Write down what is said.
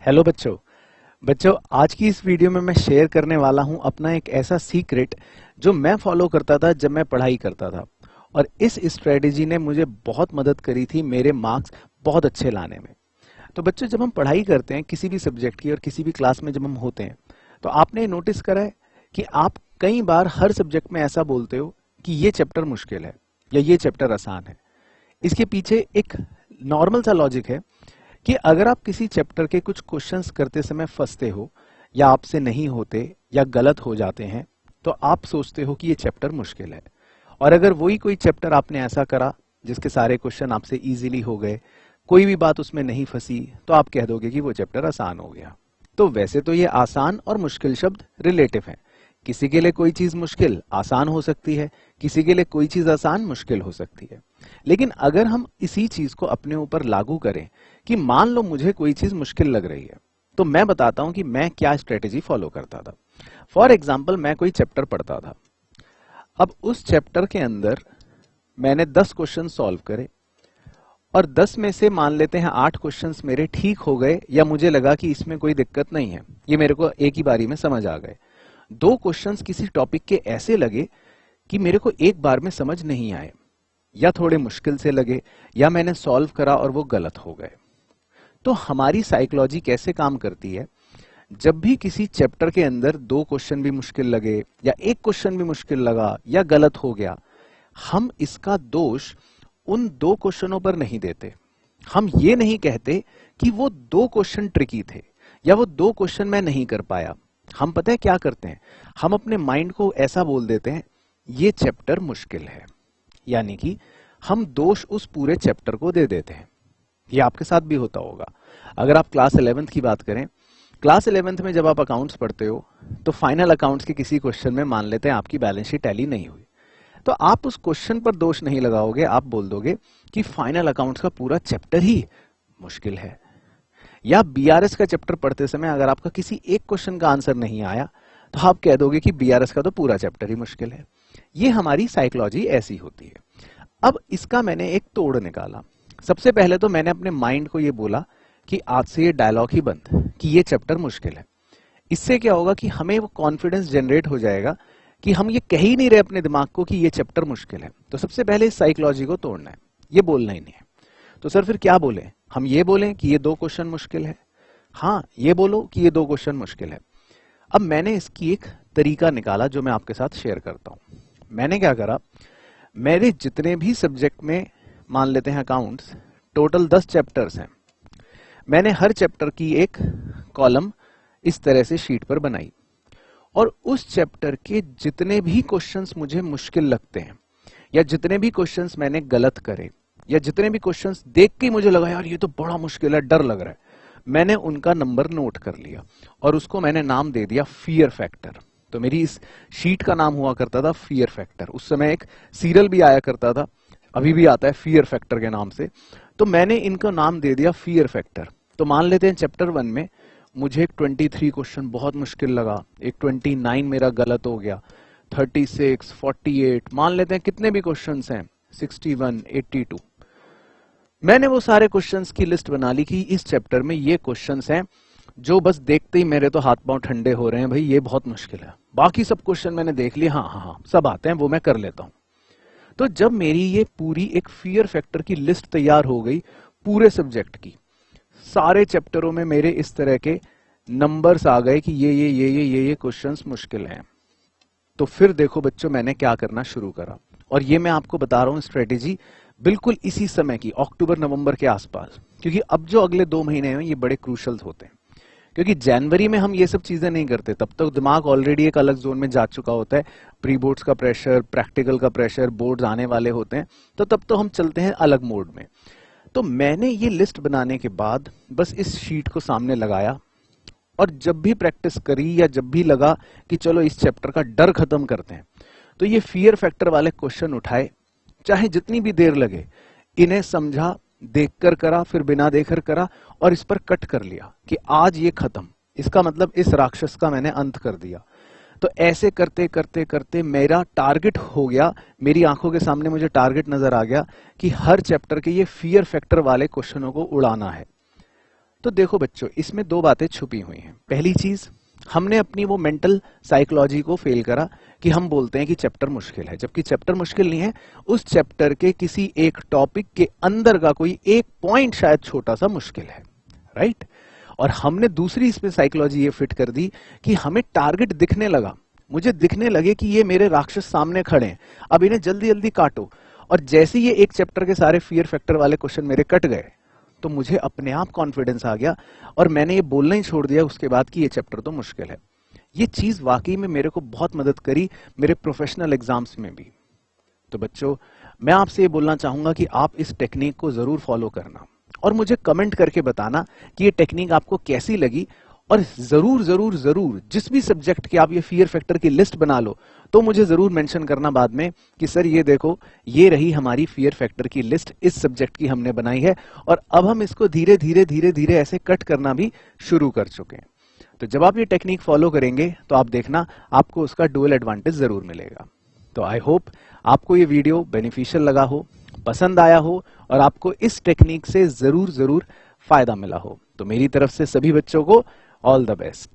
Hello बच्चों। आज की इस वीडियो में मैं शेयर करने वाला हूं अपना एक ऐसा सीक्रेट जो मैं फॉलो करता था जब मैं पढ़ाई करता था, और इस स्ट्रेटेजी ने मुझे बहुत मदद करी थी मेरे मार्क्स बहुत अच्छे लाने में। तो बच्चों, जब हम पढ़ाई करते हैं किसी भी सब्जेक्ट की और किसी भी क्लास में जब हम होते हैं, तो आपने नोटिस करा है कि आप कई बार हर सब्जेक्ट में ऐसा बोलते हो कि ये चैप्टर मुश्किल है या ये चैप्टर आसान है। इसके पीछे एक नॉर्मल सा लॉजिक है कि अगर आप किसी चैप्टर के कुछ क्वेश्चंस करते समय फंसते हो या आपसे नहीं होते या गलत हो जाते हैं, तो आप सोचते हो कि ये चैप्टर मुश्किल है। और अगर वही कोई चैप्टर आपने ऐसा करा जिसके सारे क्वेश्चन आपसे इजीली हो गए, कोई भी बात उसमें नहीं फंसी, तो आप कह दोगे कि वो चैप्टर आसान हो गया। तो वैसे तो ये आसान और मुश्किल शब्द रिलेटिव हैं। किसी के लिए कोई चीज मुश्किल आसान हो सकती है, किसी के लिए कोई चीज आसान मुश्किल हो सकती है। लेकिन अगर हम इसी चीज को अपने ऊपर लागू करें कि मान लो मुझे कोई चीज मुश्किल लग रही है, तो मैं बताता हूं कि मैं क्या स्ट्रेटेजी फॉलो करता था। फॉर एग्जाम्पल, मैं कोई चैप्टर पढ़ता था। अब उस चैप्टर के अंदर मैंने 10 क्वेश्चन सॉल्व करे और 10 में से मान लेते हैं 8 क्वेश्चंस मेरे ठीक हो गए, या मुझे लगा कि इसमें कोई दिक्कत नहीं है, ये मेरे को एक ही बारी में समझ आ गए। 2 क्वेश्चंस किसी टॉपिक के ऐसे लगे कि मेरे को एक बार में समझ नहीं आए, या थोड़े मुश्किल से लगे, या मैंने सॉल्व करा और वो गलत हो गए। तो हमारी साइकोलॉजी कैसे काम करती है, जब भी किसी चैप्टर के अंदर 2 क्वेश्चन भी मुश्किल लगे या एक क्वेश्चन भी मुश्किल लगा या गलत हो गया, हम इसका दोष उन 2 क्वेश्चनों पर नहीं देते। हम ये नहीं कहते कि वो 2 क्वेश्चन ट्रिकी थे या वो 2 क्वेश्चन मैं नहीं कर पाया। हम पता है क्या करते हैं, हम अपने माइंड को ऐसा बोल देते हैं, ये चैप्टर मुश्किल है, यानी कि हम दोष उस पूरे चैप्टर को दे देते हैं। ये आपके साथ भी होता होगा। अगर आप क्लास 11th की बात करें, क्लास 11th में जब आप अकाउंट्स पढ़ते हो, तो फाइनल अकाउंट्स के किसी क्वेश्चन में मान लेते हैं आपकी बैलेंस शीट टैली नहीं हुई, तो आप उस क्वेश्चन पर दोष नहीं लगाओगे, आप बोल दोगे कि फाइनल अकाउंट्स का पूरा चैप्टर ही मुश्किल है। या बीआरएस का चैप्टर पढ़ते समय अगर आपका किसी एक क्वेश्चन का आंसर नहीं आया, तो आप कह दोगे कि बीआरएस का तो पूरा चैप्टर ही मुश्किल है। ये हमारी साइकोलॉजी ऐसी होती है। अब इसका मैंने एक तोड़ निकाला। सबसे पहले तो मैंने अपने माइंड को ये बोला कि आज से ये डायलॉग ही बंद कि ये चैप्टर मुश्किल है। इससे क्या होगा कि हमें वो कॉन्फिडेंस जनरेट हो जाएगा कि हम ये कह ही नहीं रहे अपने दिमाग को कि ये चैप्टर मुश्किल है। तो सबसे पहले इस साइकोलॉजी को तोड़ना है, ये बोलना ही नहीं है। तो सर फिर क्या बोले, हम ये बोलें कि ये 2 क्वेश्चन मुश्किल है? हाँ, ये बोलो कि ये 2 क्वेश्चन मुश्किल है। अब मैंने इसकी एक तरीका निकाला जो मैं आपके साथ शेयर करता हूं। मैंने क्या करा, मेरे जितने भी सब्जेक्ट में मान लेते हैं अकाउंट्स, टोटल 10 चैप्टर्स हैं, मैंने हर चैप्टर की एक कॉलम इस तरह से शीट पर बनाई, और उस चैप्टर के जितने भी क्वेश्चंस मुझे मुश्किल लगते हैं, या जितने भी क्वेश्चंस मैंने गलत करे, या जितने भी क्वेश्चंस देख के मुझे लगा यार ये तो बड़ा मुश्किल है, डर लग रहा है, मैंने उनका नंबर नोट कर लिया और उसको मैंने नाम दे दिया फियर फैक्टर। तो मेरी इस शीट का नाम हुआ करता था फियर फैक्टर। उस समय एक सीरियल भी आया करता था, अभी भी आता है फियर फैक्टर के नाम से। तो मैंने इनका नाम दे दिया फियर फैक्टर। तो मान लेते हैं चैप्टर 1 में मुझे एक 23 क्वेश्चन बहुत मुश्किल लगा, एक 29 मेरा गलत हो गया, 36, 48, मान लेते हैं कितने भी क्वेश्चंस हैं, 61, 82। मैंने वो सारे क्वेश्चंस की लिस्ट बना ली कि इस चैप्टर में ये क्वेश्चंस हैं जो बस देखते ही मेरे तो हाथ पांव ठंडे हो रहे हैं, भाई ये बहुत मुश्किल है। बाकी सब क्वेश्चन मैंने देख लिए, हाँ हाँ हाँ सब आते हैं, वो मैं कर लेता हूं। तो जब मेरी ये पूरी एक फियर फैक्टर की लिस्ट तैयार हो गई पूरे सब्जेक्ट की, सारे चैप्टरों में मेरे इस तरह के नंबर्स आ गए कि ये क्वेश्चंस मुश्किल हैं। तो फिर देखो बच्चों, मैंने क्या करना शुरू करा, और ये मैं आपको बता रहा हूं स्ट्रेटेजी बिल्कुल इसी समय की, अक्टूबर नवंबर के आसपास, क्योंकि अब जो अगले 2 महीने हैं ये बड़े क्रूशल होते हैं। क्योंकि जनवरी में हम ये सब चीजें नहीं करते, तब तक दिमाग ऑलरेडी एक अलग जोन में जा चुका होता है। प्री बोर्ड्स का प्रेशर, प्रैक्टिकल का प्रेशर, बोर्ड्स आने वाले होते हैं, तो तब तो हम चलते हैं अलग मोड में। तो मैंने ये लिस्ट बनाने के बाद बस इस शीट को सामने लगाया, और जब भी प्रैक्टिस करी या जब भी लगा कि चलो इस चैप्टर का डर खत्म करते हैं, तो ये फियर फैक्टर वाले क्वेश्चन उठाए, चाहे जितनी भी देर लगे, इन्हें समझा, देखकर करा, फिर बिना देखकर करा, और इस पर कट कर लिया कि आज ये खत्म, इसका मतलब इस राक्षस का मैंने अंत कर दिया। तो ऐसे करते करते करते मेरा टारगेट हो गया, मेरी आंखों के सामने मुझे टारगेट नजर आ गया कि हर चैप्टर के ये फियर फैक्टर वाले क्वेश्चनों को उड़ाना है। तो देखो बच्चों, इसमें दो बातें छुपी हुई हैं। पहली चीज, हमने अपनी वो मेंटल साइकोलॉजी को फेल करा कि हम बोलते हैं कि चैप्टर मुश्किल है, जबकि चैप्टर मुश्किल नहीं है। उस चैप्टर के किसी एक टॉपिक के अंदर का कोई एक पॉइंट शायद छोटा सा मुश्किल है, राइट। और हमने दूसरी इसमें साइकोलॉजी ये फिट कर दी कि हमें टारगेट दिखने लगा, मुझे दिखने लगे कि ये मेरे राक्षस सामने खड़े हैं, अब इन्हें जल्दी जल्दी काटो। और जैसे ये एक चैप्टर के सारे फियर फैक्टर वाले क्वेश्चन मेरे कट गए, तो मुझे अपने आप कॉन्फिडेंस आ गया और मैंने ये बोलना ही छोड़ दिया उसके बाद कि ये चैप्टर तो मुश्किल है। ये चीज वाकई में मेरे को बहुत मदद करी मेरे प्रोफेशनल एग्जाम्स में भी। तो बच्चों, मैं आपसे ये बोलना चाहूंगा कि आप इस टेक्निक को जरूर फॉलो करना और मुझे कमेंट करके बताना कि ये टेक्निक आपको कैसी लगी। और जरूर जरूर जरूर जिस भी सब्जेक्ट के आप ये फियर फैक्टर की लिस्ट बना लो तो मुझे जरूर मेंशन करना बाद में कि सर ये देखो, ये रही हमारी फियर फैक्टर की लिस्ट, इस सब्जेक्ट की हमने बनाई है और अब हम इसको धीरे धीरे धीरे धीरे ऐसे कट करना भी शुरू कर चुके हैं। तो जब आप ये टेक्निक फॉलो करेंगे तो आप देखना आपको उसका डुअल एडवांटेज जरूर मिलेगा। तो आई होप आपको ये वीडियो बेनिफिशियल लगा हो, पसंद आया हो और आपको इस टेक्निक से जरूर जरूर फायदा मिला हो। तो मेरी तरफ से सभी बच्चों को ऑल द बेस्ट।